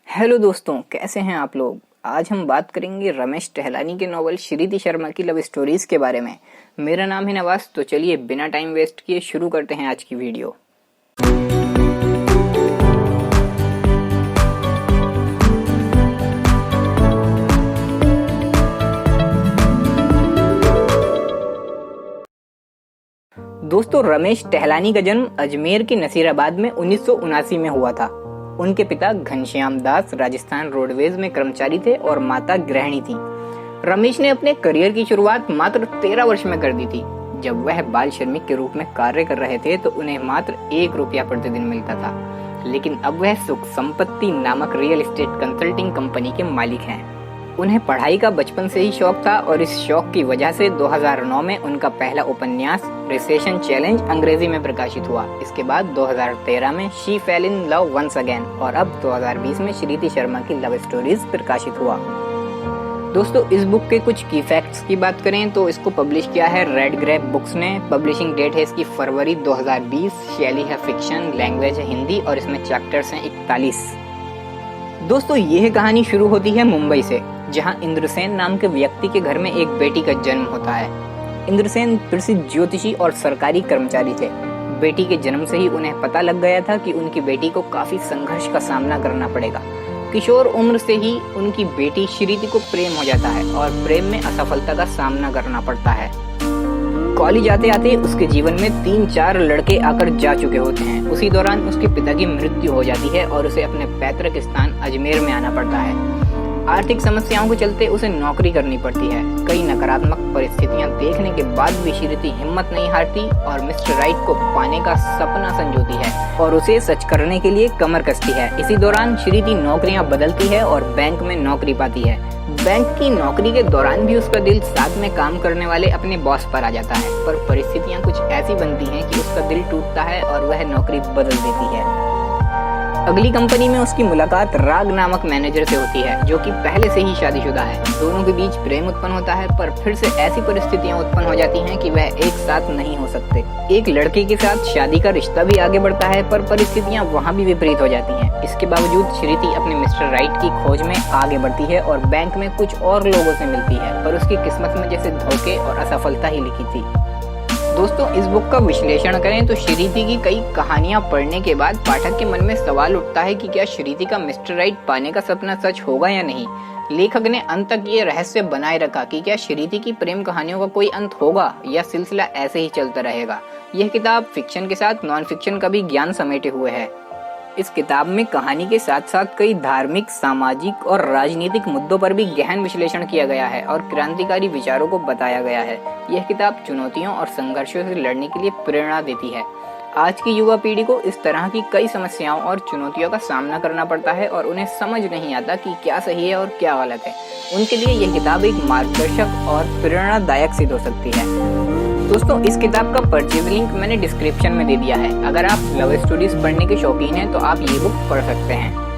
Hello दोस्तों, कैसे हैं आप लोग। आज हम बात करेंगे रमेश टहलानी के नॉवल श्रीति शर्मा की लव स्टोरीज के बारे में। मेरा नाम है नवाज। तो चलिए बिना टाइम वेस्ट किए शुरू करते हैं आज की वीडियो। दोस्तों, रमेश टहलानी का जन्म अजमेर के नसीराबाद में 1979 में हुआ था। उनके पिता घनश्याम दास राजस्थान रोडवेज में कर्मचारी थे और माता गृहिणी थी। रमेश ने अपने करियर की शुरुआत मात्र 13 वर्ष में कर दी थी। जब वह बाल श्रमिक के रूप में कार्य कर रहे थे तो उन्हें मात्र 1 रुपया प्रतिदिन मिलता था, लेकिन अब वह सुख संपत्ति नामक रियल एस्टेट कंसल्टिंग कंपनी के मालिक हैं। उन्हें पढ़ाई का बचपन से ही शौक था और इस शौक की वजह से 2009 में उनका पहला उपन्यास रिसेशन चैलेंज अंग्रेजी में प्रकाशित हुआ। इसके बाद 2013 में she fell in love once again और अब 2020 में श्रीति शर्मा की लव स्टोरीज प्रकाशित हुआ। दोस्तों, इस बुक के कुछ की फैक्ट्स की बात करें तो इसको पब्लिश किया है रेड ग्रेप बुक्स ने। पब्लिशिंग डेट है इसकी फरवरी 2020। शैली है फिक्शन, लैंग्वेज है हिंदी और इसमें चैप्टर्स हैं 41। दोस्तों, यह कहानी शुरू होती है मुंबई से, जहां इंद्रसेन नाम के व्यक्ति के घर में एक बेटी का जन्म होता है। इंद्रसेन प्रसिद्ध ज्योतिषी और सरकारी कर्मचारी थे। बेटी के जन्म से ही उन्हें पता लग गया था कि उनकी बेटी को काफी संघर्ष का सामना करना पड़ेगा। किशोर उम्र से ही उनकी बेटी श्रीति को प्रेम हो जाता है और प्रेम में असफलता का सामना करना पड़ता है। कॉलेज आते आते उसके जीवन में 3-4 लड़के आकर जा चुके होते हैं। उसी दौरान उसके पिता की मृत्यु हो जाती है और उसे अपने पैतृक स्थान अजमेर में आना पड़ता है। आर्थिक समस्याओं के चलते उसे नौकरी करनी पड़ती है। कई नकारात्मक परिस्थितियां देखने के बाद भी श्रीति हिम्मत नहीं हारती और मिस्टर राइट को पाने का सपना संजोती है और उसे सच करने के लिए कमर कसती है। इसी दौरान श्रीति नौकरियां बदलती है और बैंक में नौकरी पाती है। बैंक की नौकरी के दौरान भी उसका दिल साथ में काम करने वाले अपने बॉस पर आ जाता है, पर परिस्थितियां कुछ ऐसी बनती हैं कि उसका दिल टूटता है और वह नौकरी बदल देती है। अगली कंपनी में उसकी मुलाकात राग नामक मैनेजर से होती है, जो कि पहले से ही शादीशुदा है। दोनों के बीच प्रेम उत्पन्न होता है, पर फिर से ऐसी परिस्थितियां उत्पन्न हो जाती हैं कि वह एक साथ नहीं हो सकते। एक लड़के के साथ शादी का रिश्ता भी आगे बढ़ता है, पर परिस्थितियां वहां भी विपरीत हो जाती हैं। इसके बावजूद श्रीति अपने मिस्टर राइट की खोज में आगे बढ़ती है और बैंक में कुछ और लोगों से मिलती है, पर उसकी किस्मत में जैसे धोखे और असफलता ही लिखी थी। दोस्तों, इस बुक का विश्लेषण करें तो श्रीति की कई कहानियां पढ़ने के बाद पाठक के मन में सवाल उठता है कि क्या श्रीति का मिस्टर राइट पाने का सपना सच होगा या नहीं। लेखक ने अंत तक ये रहस्य बनाए रखा कि क्या श्रीति की प्रेम कहानियों का कोई अंत होगा या सिलसिला ऐसे ही चलता रहेगा। यह किताब फिक्शन के साथ नॉन फिक्शन का भी ज्ञान समेटे हुए है। इस किताब में कहानी के साथ साथ कई धार्मिक, सामाजिक और राजनीतिक मुद्दों पर भी गहन विश्लेषण किया गया है और क्रांतिकारी विचारों को बताया गया है। यह किताब चुनौतियों और संघर्षों से लड़ने के लिए प्रेरणा देती है। आज की युवा पीढ़ी को इस तरह की कई समस्याओं और चुनौतियों का सामना करना पड़ता है और उन्हें समझ नहीं आता कि क्या सही है और क्या गलत है। उनके लिए यह किताब एक मार्गदर्शक और प्रेरणादायक सिद्ध हो सकती है। दोस्तों, इस किताब का परचेज लिंक मैंने डिस्क्रिप्शन में दे दिया है। अगर आप लव स्टोरीज पढ़ने के शौकीन हैं तो आप ये बुक पढ़ सकते हैं।